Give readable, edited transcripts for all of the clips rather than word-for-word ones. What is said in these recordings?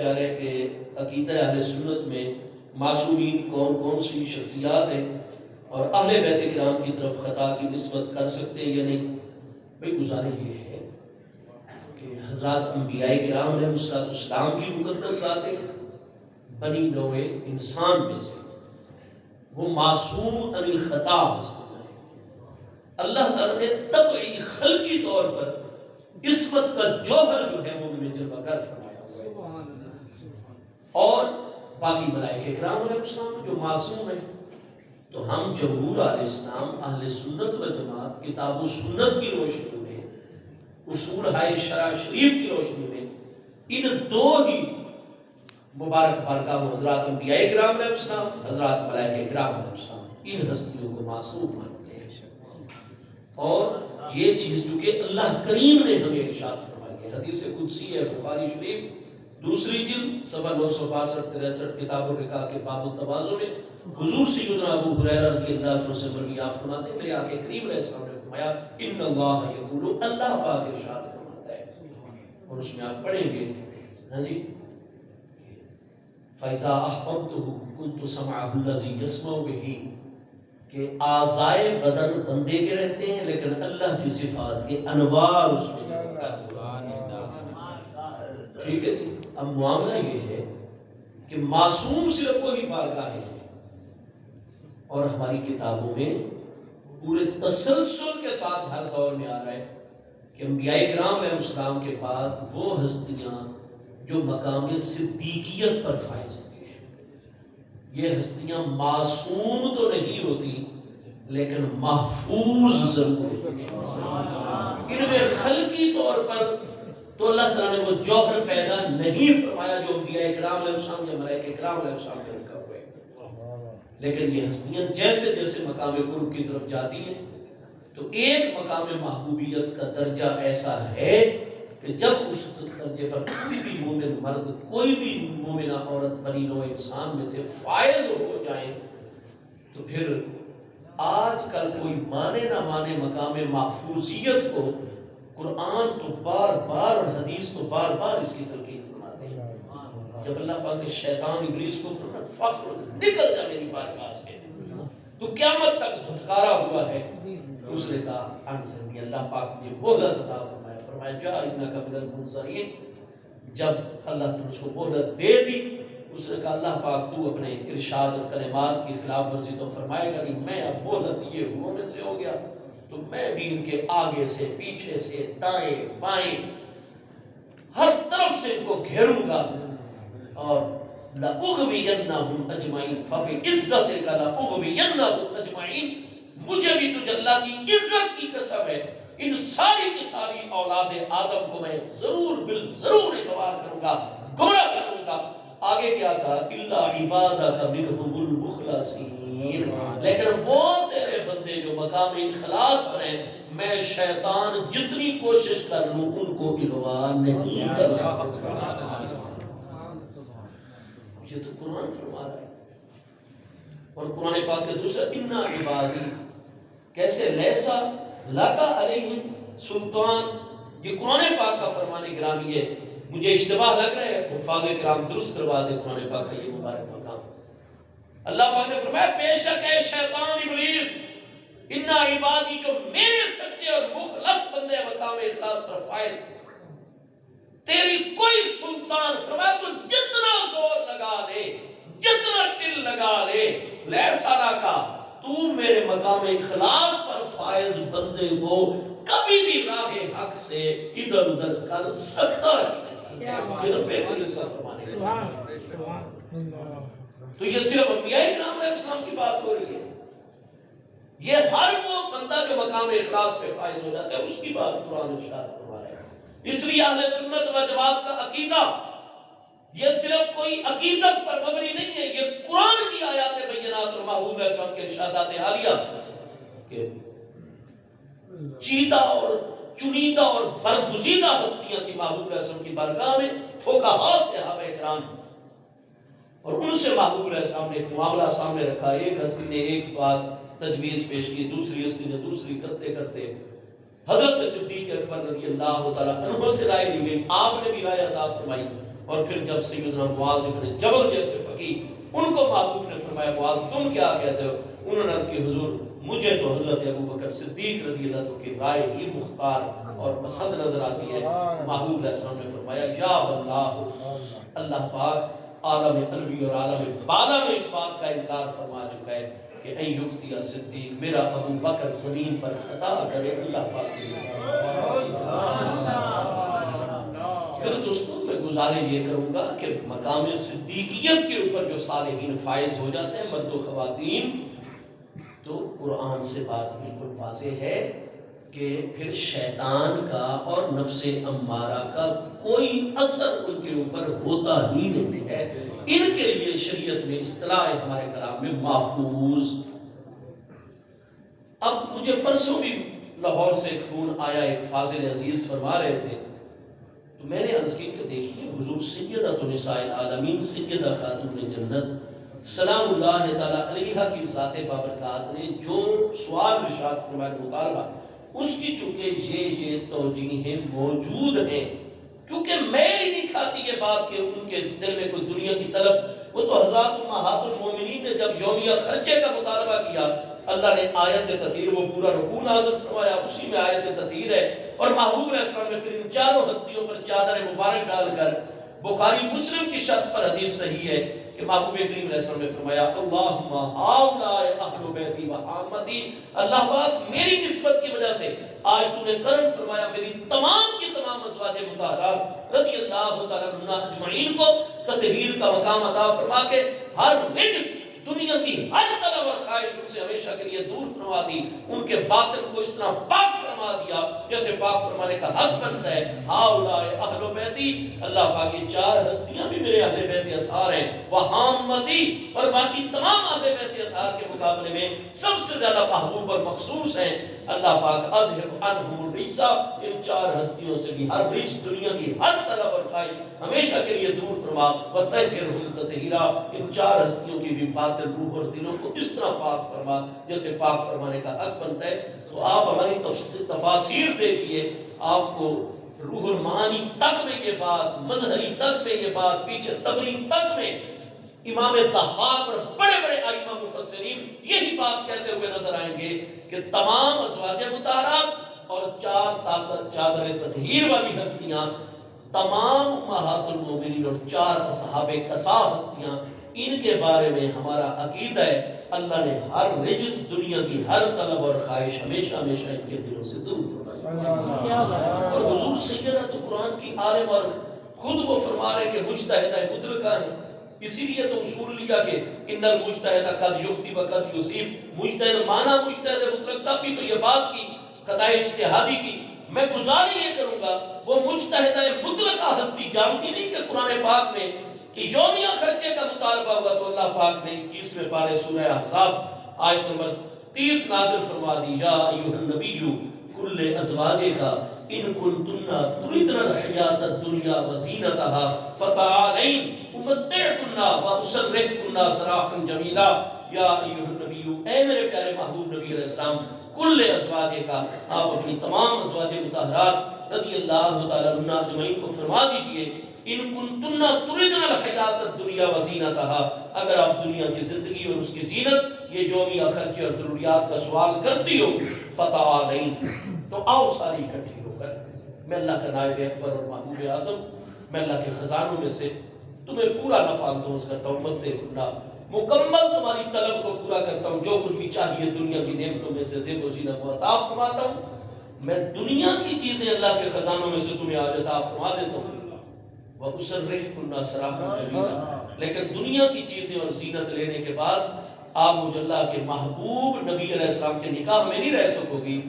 جا رہا ہے کہ عقیدہ اہل سنت میں معصومین کون کون سی شخصیات ہیں اور اہل بیت کرام کی طرف خطا کی نسبت کر سکتے ہیں یا نہیں. بھئی گزارش یہ ہے کہ حضرات انبیاء کرام علیہ السلام کی مقدس ذاتیں بنی نوع انسان میں سے وہ معصوم عن الخطا ہستی ہیں. اللہ تعالیٰ نے طبعی خلقی طور پر عصمت کا جوہر جو ہے وہ میں جلوہ گر فرمایا ہوا ہے. اور باقی ملائکہ کرام علیہ السلام جو معصوم ہیں. تو ہم جمہور علیہ السلام اہل سنت و جماعت کتاب و سنت کی روشنی میں اصول ہائے شرع شریف کی روشنی میں ان دو ہی مبارک بارگاہ حضرات انبیاء کرام علیہ السلام حضرات ملائکہ کرام علیہ السلام ان ہستیوں کو معصوم مانتے ہیں. اور یہ چیز جو کہ اللہ کریم نے ہمیں ارشاد فرمائی ہے حدیث قدسی ہے بخاری شریف دوسری جلد صفحہ 962-63 کتاب الرقاق کے باب التواضع میں حضور سیدنا ابو ہریرہ رضی اللہ عنہ سے مروی آپ فرماتے ہیں میرے آقا کریم علیہ السلام نے فرمایا ان اللہ یقول اللہ پاک ارشاد فرماتا ہے. اور اس میں آپ پڑھیں گے ہاں جی فَإِذَا أَحْبَبْتُهُ كُنْتُ سَمْعَهُ الَّذِي يَسْمَعُ بِهِ کہ اعضائے بدن بندے کے رہتے ہیں لیکن اللہ کی صفات کے انوار اس میں ٹھیک ہے جی. اب معاملہ یہ ہے کہ معصوم صرف وہی بارگاہیں ہیں اور ہماری کتابوں میں پورے تسلسل کے ساتھ ہر دور میں آ رہا ہے کہ انبیاء کرام علیہ السلام کے بعد وہ ہستیاں جو مقام صدیقیت پر فائز ہوتی ہیں یہ ہستیاں معصوم تو نہیں ہوتی لیکن محفوظ ضرور ہوتی ہیں. ان میں خلقی طور پر تو اللہ تعالیٰ نے وہ جوہر پیدا نہیں فرمایا جو انبیاء کرام علیہ السلام یا ملائکہ کرام علیہ السلام نے رکھا ہوا ہے. لیکن یہ ہستیاں جیسے جیسے مقام قرب کی طرف جاتی ہیں تو ایک مقام محبوبیت کا درجہ ایسا ہے کہ جب اس درجے پر کوئی بھی مومن مرد کوئی بھی مومنہ عورت بنی نوع انسان میں سے فائز ہو جائیں تو پھر آج کل کوئی مانے نہ مانے مقام محفوظیت کو قرآن تو بار بار اور حدیث تو بار بار اس کی تلقین فرماتے ہیں. جب اللہ پاک نے شیطان ابلیس کو فرمایا فخر نکل جا میری بارگاہ سے تو قیامت تک دھتکارا ہوا ہے. دوسرے کا انسانی اللہ پاک نے مہلت عطا فرمایا جا انک من المنظرین. جب اللہ نے اس کو مہلت دے دی اس نے کہا اللہ پاک تو اپنے ارشاد اور کلمات کی خلاف ورزی تو فرمائے گا نہیں میں اب مہلت دیے ہوا میں سے ہو گیا تو میں بھی ان کے آگے سے پیچھے سے دائیں بائیں ہر طرف سے ان کو گھیروں گا اور لَأُغْوِيَنَّهُمْ أَجْمَعِينَ فَبِعِزَّتِكَ لَأُغْوِيَنَّهُمْ أَجْمَعِينَ. مجھے بھی تجھے اللہ کی عزت کی قسم ہے ان ساری کی ساری اولاد آدم کو میں ضرور بالضرور اغوا کروں گا گمراہ کروں گا. آگے کیا کہا الا عبادک منہم المخلصین لیکن وہ تیرے بندے جو مقام اخلاص پر ہیں میں شیطان جتنی کوشش کر لوں ان کو اغوا نہیں کر سکتا. یہ تو قرآن فرما رہا ہے. اور قرآن پاک کے دوسرا انا عبادی کیسے لیسا لکا علیہم سلطان. یہ قرآن پاک کا فرمان گرامی ہے. مجھے اشتباہ لگ رہا ہے حفاظ کرام درست کروا دے قرآن پاک کا یہ مبارک مقام. اللہ پاک نے فرمایا بے شک ہے شیطان ابلیس انا عبادی جو میرے سچے اور مخلص بندے مقام اخلاص پر فائز تیری کوئی سلطان فرمایا تو جتنا زور لگا لے جتنا ٹل لگا لے لیسا کا تو میرے مقام اخلاص پر فائز بندے کو کبھی بھی راہ حق سے ادھر ادھر کر سکتا ہے. یہ تو بہترین کا فرمان ہے. تو یہ صرف انبیاء کرام علیہ السلام کی بات ہو رہی ہے. یہ ہر وہ بندہ جو مقام اخلاص پہ فائز ہو جاتا ہے اس کی بات قرآن ارشاد فرما رہا ہے. اس لیے اہل سنت و جماعت کا عقیدہ یہ صرف کوئی عقیدت پر مبنی نہیں ہے. یہ قرآن کی آیات بینات اور محبوب علیہ السلام کے ارشادات عالیہ کہ چیدہ اور چنیدہ اور برگزیدہ ہستیاں تھی محبوب علیہ السلام کی بارگاہ میں فقہاء صحابہ کرام اور ان سے محبوب علیہ السلام نے ایک معاملہ سامنے رکھا. ایک ہستی نے ایک بات تجویز پیش کی دوسری ہستی نے دوسری کرتے کرتے حضرت صدیق اکبر رضی اللہ تعالیٰ عنہ سے رائے لی گئی. آپ نے بھی رائے عطا فرمائی اور پھر جب سیدنا معاذ ابن جبل جیسے فقیہ، ان کو محبوب نے فرمایا معاذ تم کیا کہتے ہو؟ انہوں نے عرض کی حضور مجھے تو حضرت ابوبکر صدیق رضی اللہ عنہ کی رائے ہی مختار اور پسند نظر آتی ہے۔ محبوب علیہ السلام نے فرمایا یا اللہ، اللہ پاک عالم قلبی اور عالم بالا میں اس بات کا انکار فرما چکا ہے کہ اے یفتی صدیق، میرا ابو بکر زمین پر خطا کرے، اللہ پاک میرے دوستوں میں گزارش یہ کروں گا کہ مقام صدیقیت کے اوپر جو صالحین فائز ہو جاتے ہیں مرد و خواتین، تو قرآن سے بات بالکل واضح ہے کہ پھر شیطان کا اور نفس امارہ کا کوئی اثر ان کے اوپر ہوتا ہی نہیں ہے۔ ان کے لیے شریعت میں اصطلاح ہے ہمارے کلام میں محفوظ۔ اب مجھے پرسوں بھی لاہور سے ایک فون آیا، ایک فاضل عزیز فرما رہے تھے، تو میں نے عرض کی کہ دیکھیے حضور سیدۃ النساء العالمین سیدہ خاتون جنت سلام اللہ تعالیٰ علیہ کی ذات بابرکات نے جو سوال ارشاد فرمایا مطالبہ، اس کی چونکہ یہ توجیہیں موجود ہیں، کیونکہ میل نہیں کھاتی یہ بات کہ ان کے دل میں کوئی دنیا کی طلب۔ وہ تو حضرات امہات المومنین نے جب یومیہ خرچے کا مطالبہ کیا، اللہ نے آیت تطہیر، وہ پورا رکوع نازل فرمایا، اسی میں آیت تطہیر ہے، اور محبوب علیہ السلام کریم چاروں ہستیوں پر چادر مبارک ڈال کر، بخاری مسلم کی شرط پر حدیث صحیح ہے کہ محبوب کریم علیہ السلام نے فرمایا اللہم ہؤلاء اہل بیتی و عامتی، اللہ پاک میری نسبت کی وجہ سے آج تو نے کرم فرمایا میری تمام کی تمام ازواج مطہرات رضی اللہ تعالیٰ عنہ اجمعین کو تطہیر کا مقام عطا فرما کے ہر رجس دنیا کی ہر طلب اور خواہش ان سے ہمیشہ کے لیے دور فرما دی، ان کے باطن کو اس طرح پاک فرما دیا جیسے پاک فرمانے کا حق بنتا ہے۔ ہؤلاء اہل بیتی، اللہ پاک یہ چار ہستیاں بھی میرے اہل بیت اطہار ہیں، وحامتی، اور باقی تمام اہل بیت اطہار کے مقابلے میں سب سے زیادہ محبوب اور مخصوص ہیں۔ اللہ پاک اذہب عنہم الرجس، ان چار ہستیوں سے بھی ہر رجس دنیا کی ہر طلب اور خواہش ہمیشہ کے لیے دور فرما، وطہرہم تطہیرا، ان چار ہستیوں کی بھی باطن، روح اور دلوں کو اس طرح پاک فرما جیسے پاک فرمانے کا حق بنتا ہے۔ تو آپ ہماری تفاسیر دیکھیے، آپ کو روح المعانی تک میں یہ بات، مظہری تک میں یہ بات، پیچھے تبرین تک میں امام طحاق اور بڑے بڑے ائمہ مفسرین یہی بات کہتے ہوئے نظر آئیں گے کہ تمام ازواج مطہرات اور چادر تطہیر والی ہستیاں، تمام امہات المومنین اور چار اصحاب قصا ہستیاں، ان کے بارے میں ہمارا عقیدہ ہے اللہ نے ہر رجس دنیا کی ہر طلب اور خواہش ہمیشہ ہمیشہ ان کے دلوں سے دور فرمائی۔ اور حضور سیدنا تو قرآن کی عالم اور خود وہ فرما رہے کہ مجتہدہ مطلقہ ہیں، اسی لیے تو اصول لیا کہ ان المجتہد قد یخطئ و قد یصیب، مجتہد مانا مجتہد مطلق، تب بھی تو یہ بات کی قضائے اجتہادی کی۔ میں گزارش یہ کروں گا وہ مجتہدہ مطلقہ ہستی جانتی نہیں کہ قرآن پاک میں کہ یومیہ خرچے کا مطالبہ ہوا تو اللہ پاک نے 21ویں پارے سورہ احزاب آیت نمبر 30 نازل فرما دی، یا ایھا النبی کل ازواجک ان کنتن تردن الحیاۃ الدنیا وزینتها فتعالین امتعکن واسرحکن سراحا جمیلا۔ یا ایھا النبی، اے میرے پیارے محبوب نبی علیہ السلام، کل ازواجک، آپ اپنی تمام ازواج مطہرات رضی اللہ تعالیٰ عنہ اجمعین کو فرما دیجئے ان کنتن تردن الحیاۃ الدنیا وزینتها، اگر آپ دنیا کی زندگی اور اس کی زینت، یہ یومیہ خرچے اور ضروریات کا سوال کرتی ہو، فتعالین، تو آؤ ساری اکٹھی ہو کر، میں اللہ کا نائب اکبر اور محبوب اعظم، میں اللہ کے خزانوں میں سے تمہیں پورا نفع اندوز کرتا ہوں، مت کننا، مکمل تمہاری طلب کو پورا کرتا ہوں، جو کچھ بھی چاہیے دنیا کی نعمتوں میں سے زیب و زینت کو عطا فرماتا ہوں، میں دنیا کی چیزیں اللہ کے خزانوں میں سے تمہیں آج عطا فرما دیتا ہوں، وَأُسَرِّحْكُنَّ سَرَاحًا جَمِيلًا، لیکن دنیا کی چیزیں اور زینت لینے کے بعد آپ مجھے اللہ کے محبوب نبی علیہ السلام کے نکاح میں نہیں رہ سکو گی،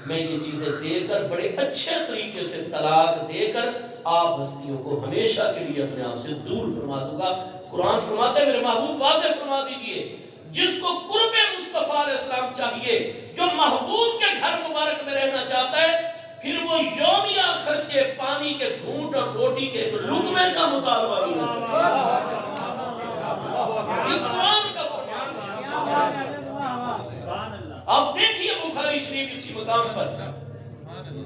میں یہ چیزیں دے کر بڑے اچھے طریقے سے طلاق دے کر آپ ہستیوں کو ہمیشہ کے لیے اپنے آپ سے دور فرما دوں گا۔ قرآن فرماتا ہے میرے محبوب واضح فرما دیجئے، جس کو قرب مصطفیٰ علیہ السلام چاہیے، جو محبوب کے گھر مبارک میں رہنا چاہتا ہے، پھر وہ یومیہ خرچے، پانی کے گھونٹ اور روٹی کے لقمے کا مطالبہ بھی نہ کرے۔ یہ قرآن کا فرمان ہے۔ آپ دیکھیے بخاری شریف اسی مقام پر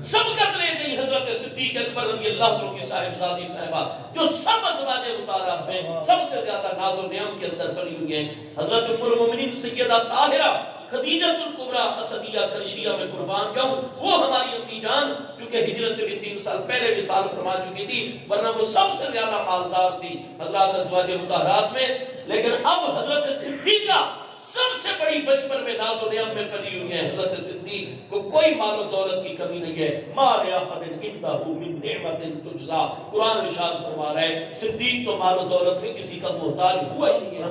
سبقت لے گئی حضرت صدیق اکبر رضی اللہ عنہ کی صاحبزادی صاحبہ جو سب ازواج مطہرات میں سب سے زیادہ ناز و نعم کے اندر پڑی ہوئی ہیں. حضرت ام المومنین سیدہ طاہرہ خدیجۃ الکبریٰ اسدیہ کرشیہ میں قربان جاؤں، وہ ہماری امی جان چونکہ ہجرت سے بھی 3 سال پہلے وصال فرما چکی تھی، ورنہ وہ سب سے زیادہ مالدار تھی حضرات ازواج مطہرات میں. لیکن اب حضرت صدیقہ سب سے بڑی بچپن میں ناز و نعم میں پلی ہوئی ہیں. حضرت صدیق کو کوئی مال و دولت کی کمی نہیں ہے. ما لأحد عندہ من نعمت تجزا، قرآن ارشاد فرما رہا ہے صدیق تو مال و دولت میں کسی کا محتاج ہوا ہی نہیں ہے.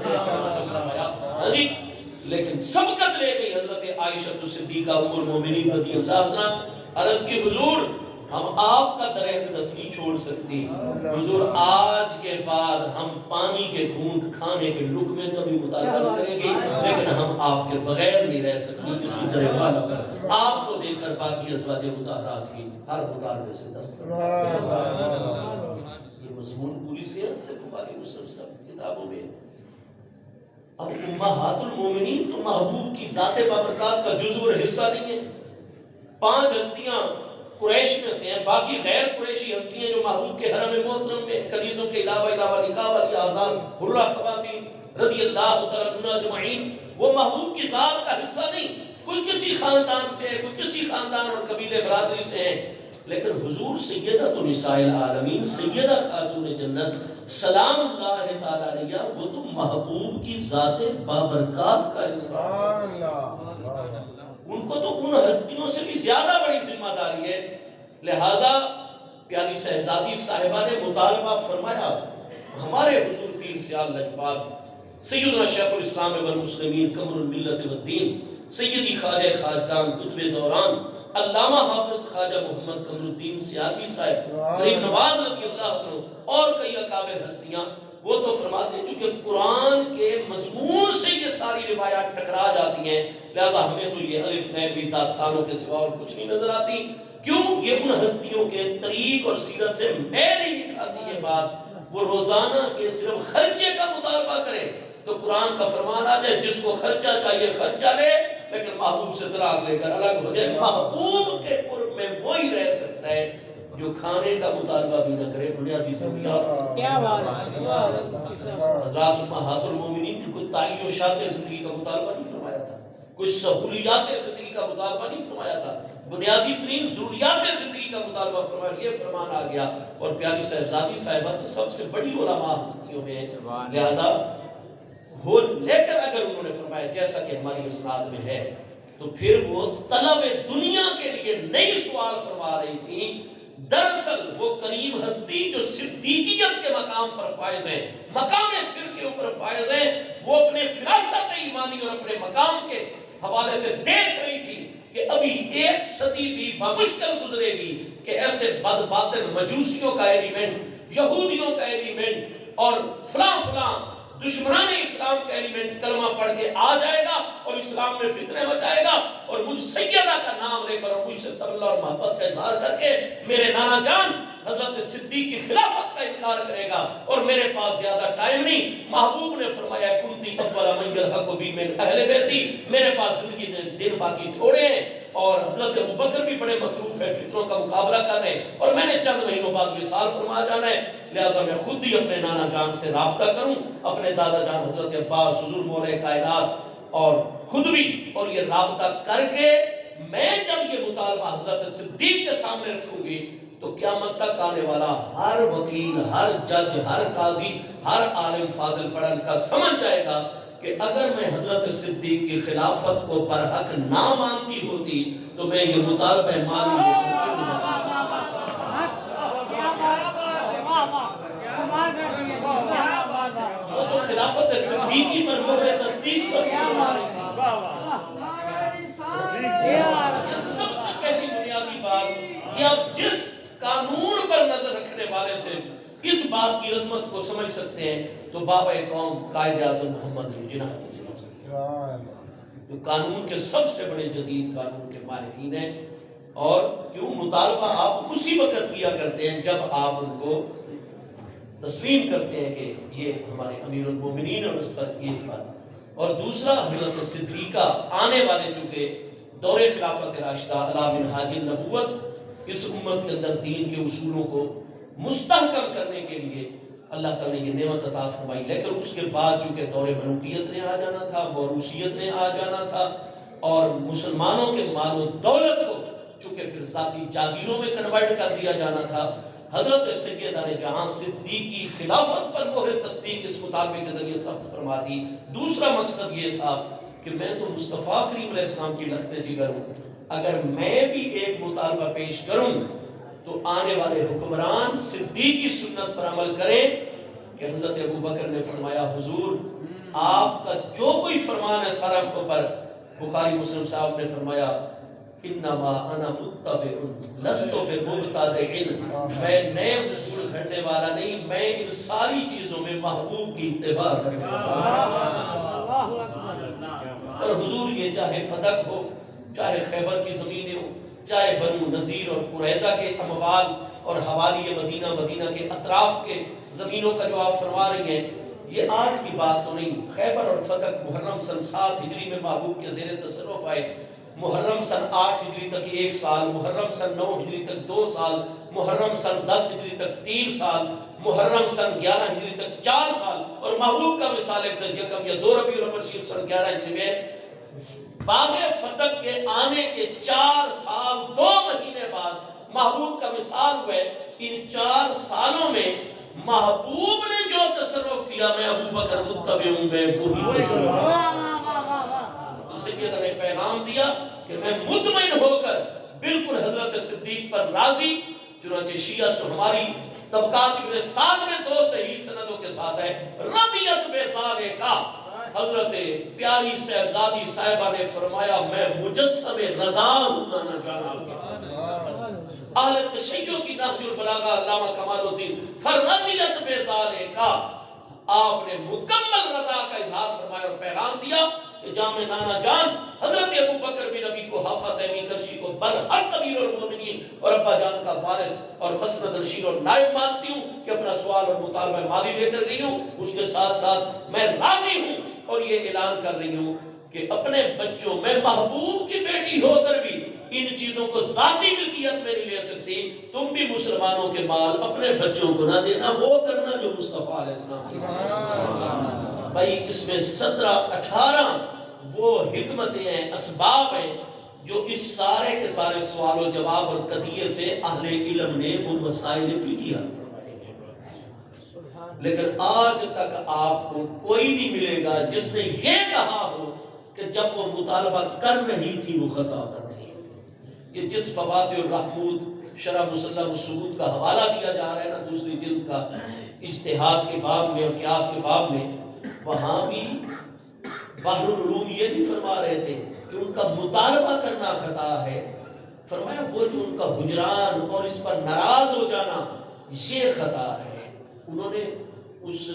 ہاں جی، لیکن سبقت لے گئی حضرت عائشہ صدیقہ ام المومنین رضی اللہ عنہا. عرض کی حضور ہم آپ کا در اقدس نہیں چھوڑ سکتی حضور، آج کے بعد ہم پانی کے گھونٹ کھانے کے لقمے کا بھی مطالبہ نہیں کریں گے، لیکن ہم آپ کے بغیر نہیں رہ سکتی. اسی طرح والا پر آپ کو دیکھ کر باقی ازواج مطہرات کی ہر مطالبے سے دسترس. یہ مضمون پوری صحت سے بخاری مسلم سب کتابوں میں. اب امہات المومنین تو محبوب کی ذات بابرکات کا جزو اور حصہ نہیں ہے. 5 ہستیاں قریش میں سے ہیں، باقی غیر قریشی ہستیاں جو محبوب کے حرم محترم میں کنیزوں کے علاوہ نکاح والی آزاد حرہ خواتین رضی اللہ تعالیٰ عنہ اجمعین، وہ محبوب کی ذات کا حصہ نہیں. کوئی کسی خاندان سے ہے، کوئی کسی خاندان اور قبیلے برادری سے ہے، لیکن حضور سیدہ نساء العالمین سیدہ خاتون جنت سلام اللہ تعالیٰ علیہ وہ تو محبوب کی ذات بابرکات کا حصہ ہے. ان کو تو ان ہستیوں سے بھی زیادہ بڑی ذمہ داری ہے. لہٰذا پیاری صاحبزادی صاحبہ نے مطالبہ فرمایا ہمارے حضور پیر سیال لجپال سیدنا شیخ الاسلام والمسلمین قمر الملت والدین سیدی خواجہ خواجگان قطب دوران علامہ حافظ خواجہ محمد قمر الدین سیالوی صاحب غریب نواز رضی اللہ عنہ اور کئی اکابر ہستیاں وہ تو فرماتے ہیں چونکہ قرآن کے مضمون سے یہ ساری روایات ٹکرا جاتی ہیں، لہذا ہمیں تو یہ الف نیبی داستانوں کے سوا اور کچھ نہیں نظر آتی. کیوں؟ یہ ان ہستیوں کے طریق اور سیرت سے میل ہی نہیں کھاتی ہے بات. وہ روزانہ کے صرف خرچے کا مطالبہ کرے تو قرآن کا فرمان آ جائے جس کو خرچہ چاہیے خرچہ لے، لیکن محبوب سے طلاق لے کر الگ ہو جائے. محبوب کے قرب میں وہی رہ سکتا ہے جو کھانے کا مطالبہ بھی نہ کرے. بنیادی ضروریات کیا بات ہے. حضرات امہات المومنین نے کوئی تعیشات زندگی کا مطالبہ نہیں فرمایا تھا، کوئی سہولیات زندگی کا مطالبہ نہیں فرمایا تھا، بنیادی ترین ضروریات زندگی کا مطالبہ فرمایا. یہ فرمان آ گیا. اور پیاری صاحبزادی صاحبہ تو سب سے بڑی علماء ہستیوں میں، لہذا ہو لیکن اگر انہوں نے فرمایا جیسا کہ ہماری اسناد میں ہے تو پھر وہ طلب دنیا کے لیے نئی سوال فرما رہی تھی. دراصل وہ قریب ہستی جو صدیقیت کے مقام پر فائز ہے، مقام سر کے اوپر فائز ہے، وہ اپنے فراست ایمانی اور اپنے مقام کے حوالے سے دیکھ رہی تھی کہ ابھی 1 صدی بھی بمشکل گزرے گی کہ ایسے بد باطن مجوسیوں کا ایلیمنٹ، یہودیوں کا ایلیمنٹ اور فلاں دشمنان اسلام کا ایلیمنٹ کلمہ پڑھ کے آ جائے گا اور اسلام میں فتنے مچائے گا اور مجھ سیدہ کا نام لے کر اور مجھ سے تولہ اور محبت کا اظہار کر کے میرے نانا جان حضرت صدیق کی خلافت کا انکار کرے گا. اور میرے پاس زیادہ ٹائم نہیں. محبوب نے فرمایا کنتی اول من یلحق بی من اہل بیتی، میرے پاس زندگی دن باقی تھوڑے ہیں اور حضرت ابوبکر بھی بڑے مصروف ہیں، فطروں کا مقابلہ کر رہے ہیں اور میں نے چند مہینوں بعد وصال فرما جانا ہے. لہٰذا میں خود ہی اپنے نانا جان سے رابطہ کروں، اپنے دادا جان حضرت عباس حضور مولا کائنات اور خود بھی، اور یہ رابطہ کر کے میں جب یہ مطالبہ حضرت صدیق کے سامنے رکھوں گی تو قیامت تک آنے والا ہر وکیل، ہر جج، ہر قاضی، ہر عالم فاضل پڑھ کا سمجھ جائے گا کہ اگر میں حضرت صدیق کی خلافت کو برحق نہ مانتی ہوتی تو میں یہ مطالبہ مالی وہ تو خلافت صدیقی پر مہر تصدیق سب سے پہلی بنیادی بات کہ آپ جس قانون پر نظر رکھنے والے سے اس بات کی عظمت کو سمجھ سکتے ہیں تو بابا قوم قائد اعظم محمد علی جناح کی سمجھتے ہیں، جو قانون کے سب سے بڑے جدید قانون کے ماہرین ہیں. اور کیوں مطالبہ آپ اسی وقت کیا کرتے ہیں جب آپ ان کو تسلیم کرتے ہیں کہ یہ ہمارے امیر المومنین اور اس پر یہ بات. اور دوسرا حضرت صدیقہ آنے والے چونکہ دور خلافت راشدہ علی منہاج النبوت اس امت کے اندر دین کے اصولوں کو مستحکم کرنے کے لیے اللہ تعالیٰ نے یہ نعمت عطا فرمائی. لیکن اس کے بعد چونکہ دور ملوکیت نے آ جانا تھا، موروثیت نے آ جانا تھا، اور مسلمانوں کے مال و دولت کو چونکہ پھر ذاتی جاگیروں میں کنورٹ کر دیا جانا تھا، حضرت سیدہ جہاں صدیق کی خلافت پر مہر تصدیق اس مطالبے کے ذریعے سخت فرما دی. دوسرا مقصد یہ تھا کہ میں تو مصطفیٰ کریم علیہ السلام کی لخت جگر ہوں، اگر میں بھی ایک مطالبہ پیش کروں تو آنے والے حکمران صدیق کی سنت پر عمل کریں کہ حضرت ابوبکر نے فرمایا حضور آپ کا جو کوئی فرمان ہے سر آنکھوں پر. بخاری مسلم صاحب نے فرمایا انما انا متبع لست بمبتدع، میں نئے اصول گھڑنے والا نہیں، میں ان ساری چیزوں میں محبوب کی اتباع کرنے والا. اور حضور یہ چاہے فدق ہو، چاہے خیبر کی زمینیں ہو، چاہے بنو نذیر اور قریظہ کے اموال اور حوالی مدینہ، مدینہ کے اطراف کے زمینوں کا جو آپ فرما رہی ہیں، یہ آج کی بات تو نہیں. خیبر اور فتح محرم سن 7 ہجری میں محبوب کے زیر تصرف آئے. محرم سن 8 ہجری تک 1 سال، محرم سن 9 ہجری تک 2 سال، محرم سن 10 ہجری تک 3 سال، محرم سن 11 ہجری تک 4 سال، اور محبوب کا مثال یکم یا 2 ربیع الاول شریف سن 11 ہجری میں باغ فتح کے آنے کے 4 سال 2 مہینے بعد محبوب کا مثال ہوئے. ان 4 سالوں میں محبوب نے جو تصرف کیا، میں ابوبکر متبع ہوں، میں وہی تصرف اس سے یہ نے پیغام دیا کہ میں مطمئن ہو کر بالکل حضرت صدیق پر راضی. چنانچہ شیعہ سے ہماری طبقات ابن سعد میں 2 صحیح سندوں کے ساتھ ہے رضیت بذالک. حضرت پیاری صاحبزادی صاحبہ نے فرمایا میں مجسم رضا ہوں نہ جانا. اہل تشیع کی نہج البلاغہ علامہ کمال الدین فرضیت بذالک، آپ نے مکمل رضا کا اظہار فرمایا اور پیغام دیا کہ جامع نانا جان حضرت ابوبکر بن نبی کو حافظ تیمی کرشی کو برحق امیر المومنین اور ابا جان کا وارث اور مسند نشین اور نائب مانتی ہوں کہ اپنا سوال اور مطالبہ مالی لے کر گئی ہوں. اس کے ساتھ ساتھ میں راضی ہوں اور یہ اعلان کر رہی ہوں کہ اپنے بچوں میں محبوب کی بیٹی ہو کر بھی ان چیزوں کو ذاتی ملکیت میں نہیں لے سکتی. تم بھی مسلمانوں کے مال اپنے بچوں کو نہ دینا، وہ کرنا جو مصطفیٰ علیہ السلام کی سنت. بھائی اس میں 17-18 وہ حکمتیں ہیں، اسباب ہیں جو اس سارے کے سارے سوال و جواب اور قضیے سے اہل علم نے وہ مسائل فقہی حل فرمائے ہیں. لیکن آج تک آپ کو کوئی نہیں ملے گا جس نے یہ کہا ہو کہ جب وہ مطالبہ کر رہی تھی وہ خطا پر تھی. یہ جس فوائد الرحمود شرح مسلم السعود کا حوالہ دیا جا رہا ہے نا 2 جلد کا اجتہاد کے باب میں اور قیاس کے باب میں، وہاں بھی بحر العلوم یہ نہیں فرما رہے تھے کہ ان کا مطالبہ کرنا خطا ہے. فرمایا وہ جو ان کا حجران اور اس پر ناراض ہو جانا یہ خطا ہے. انہوں نے اس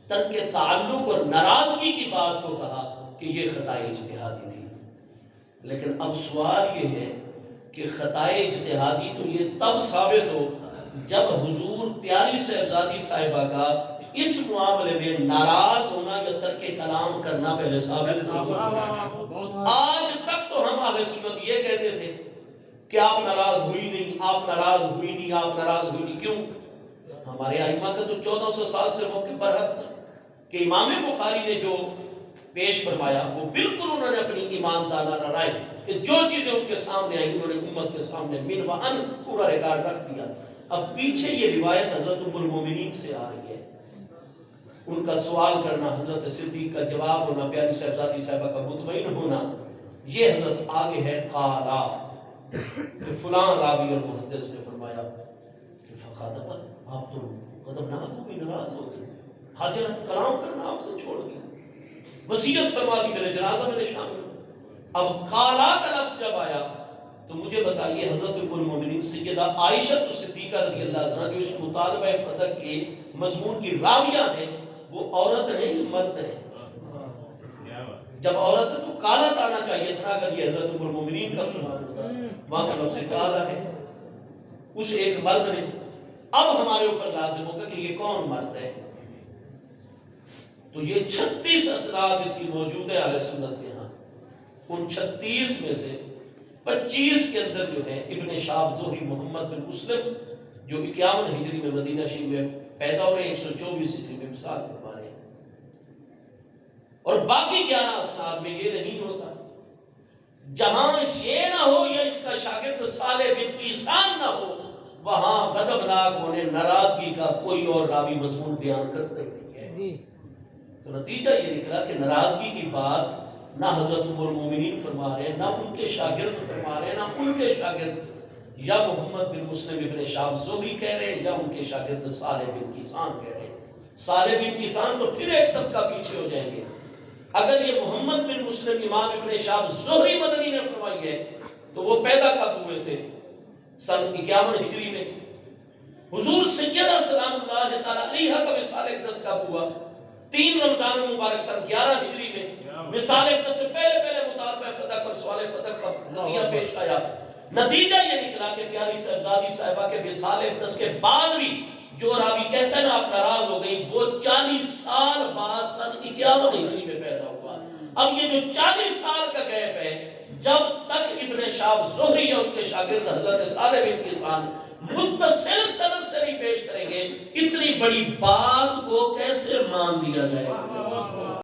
ترک تعلق اور ناراضگی کی بات کو کہا کہ یہ خطا اجتہادی تھی. لیکن اب سوال یہ ہے کہ خطا اجتہادی تو یہ تب ثابت ہو جب حضور پیاری صاحبزادی صاحبہ کا اس معاملے میں ناراض ہونا یا ترک کلام کرنا پہلے ثابت ہو. آج تک تو ہم اہل سنت یہ کہتے تھے کہ آپ ناراض ہوئی نہیں، آپ ناراض ہوئی نہیں، آپ ناراض ہوئی نہیں. کیوں؟ ہمارے ائمہ کا تو 1400 سال سے موقف برحق تھا کہ امام بخاری نے جو پیش فرمایا وہ بالکل انہوں نے اپنی ایماندارانہ رائے کہ جو چیزیں ان کے سامنے آئی انہوں نے امت کے سامنے من و ان پورا ریکارڈ رکھ دیا. اب پیچھے یہ روایت حضرت ام المومنین سے آ رہی ہے. ان کا سوال کرنا، حضرت صدیق کا جواب ہونا، پیاری صاحبزادی صاحبہ کا مطمئن ہونا، یہ حضرت آگے ہے قالا کہ فلاں راوی اور محدث نے فرمایا کہ فخادبت، آپ تو قدمناک ہو گئی، ناراض ہو گئی، حاجرت کلام کرنا آپ سے چھوڑ دیا، وصیت فرما دی میرے جنازہ میں نے شامل. اب قالا کا لفظ جب آیا تو مجھے بتائیے حضرت ام المومنین سیدہ عائشہ صدیقہ رضی اللہ عنہا جو اس مطالبہ فتح کے مضمون کی راویہ ہیں وہ عورت ہیں یا مرد ہیں؟ جب عورت ہے تو کالت آنا چاہیے تھا اگر یہ حضرت ام المومنین کا فرمان ہوتا. وہاں کا لفظ کالا ہے اس ایک مرد نے. اب ہمارے اوپر لازم ہوگا کہ یہ کون مرد ہے. تو یہ 36 اسناد اس کی موجود ہے اہل سنت کے ہاں. ان 36 میں سے 25 کے اندر جو ہے ابن شہاب زہری محمد بن مسلم جو 51 ہجری میں مدینہ شریف میں پیدا ہو رہے ہیں، 124 ہجری میں وصال فرما رہے ہیں۔ اور باقی 11 اسناد میں یہ نہیں ہوتا۔ جہاں یہ نہ ہو یا اس کا شاگرد صالح بن کیسان نہ ہو، وہاں غضبناک ہونے ناراضگی کا کوئی اور راوی مضمون بیان کرتا ہی نہیں ہے۔ تو نتیجہ یہ نکلا کہ ناراضگی کی بات نہ حضرت ام المومنین فرما رہے ہیں، نہ ان کے شاگرد فرما رہے ہیں، نہ ان کے شاگرد یا محمد بن مسلم ابن شہاب زہری کہہ رہے ہیں، یا ان کے شاگرد صالح بن کیسان کہہ رہے ہیں۔ صالح بن کیسان تو پھر ایک طبقہ پیچھے ہو جائیں گے۔ اگر یہ محمد بن مسلم امام ابن شہاب زہری مدنی نے فرمائی ہے تو وہ پیدا کب ہوئے تھے؟ سن 51 ہجری میں۔ حضور سیدہ سلام اللہ تعالیٰ علیہ کا وصال اقدس کب ہوا؟ 3 رمضان المبارک سن 11 ہجری میں۔ وصال اقدس سے پہلے مطالبہ فتح اور سوال فتح کا قضیہ پیش آیا۔ نتیجہ یہ نکلا کہ پیاری صاحبزادی صاحبہ کے وصال اقدس کے بعد بھی جو راوی کہتا ہے نا آپ ناراض ہو گئی، وہ 40 سال بعد سن 51 ہجری میں پیدا ہوا۔ اب یہ جو 40 سال کا گیپ ہے، جب تک ابن شہاب زہری یا ان کے شاگرد حضرت صالح بن کیسان متصل سند سے نہیں پیش کریں گے، اتنی بڑی بات کو کیسے مان لیا جائے گا؟